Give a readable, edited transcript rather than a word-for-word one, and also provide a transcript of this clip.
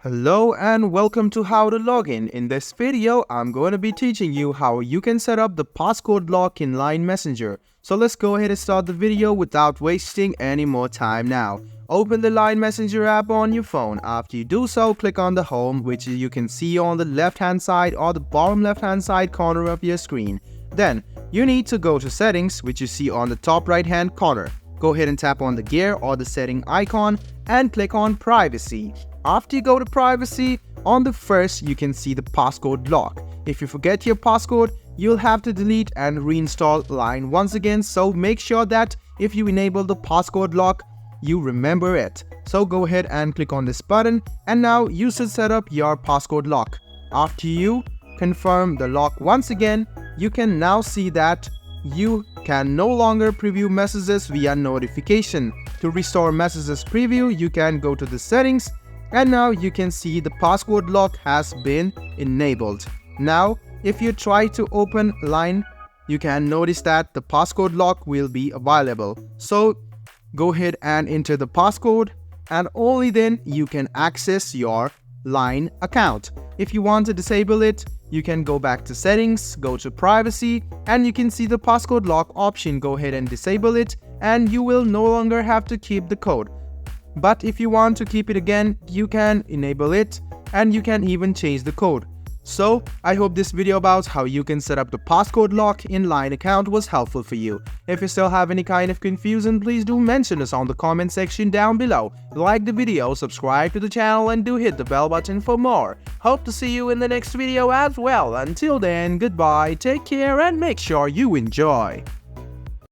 Hello and welcome to How to Login. In this video, I'm going to be teaching you how you can set up the passcode lock in Line Messenger. So let's go ahead and start the video without wasting any more time now. Open the Line Messenger app on your phone. After you do so, click on the home, which you can see on the left hand side or the bottom left hand side corner of your screen. Then you need to go to settings, which you see on the top right hand corner. Go ahead and tap on the gear or the setting icon and click on privacy. After you go to privacy, on the first you can see the passcode lock. If you forget your passcode, you'll have to delete and reinstall Line once again, so make sure that if you enable the passcode lock, you remember it. So go ahead and click on this button and now you should set up your passcode lock. After you confirm the lock once again, you can now see that you can no longer preview messages via notification. To restore messages preview, you can go to the settings and now you can see the passcode lock has been enabled. Now, if you try to open Line, you can notice that the passcode lock will be available. So go ahead and enter the passcode and only then you can access your Line account. If you want to disable it, you can go back to settings, go to privacy, and you can see the passcode lock option. Go ahead and disable it and you will no longer have to keep the code. But if you want to keep it again, you can enable it and you can even change the code. So I hope this video about how you can set up the passcode lock in Line account was helpful for you. If you still have any kind of confusion, please do mention us on the comment section down below. Like the video, subscribe to the channel and do hit the bell button for more. Hope to see you in the next video as well. Until then, goodbye, take care and make sure you enjoy.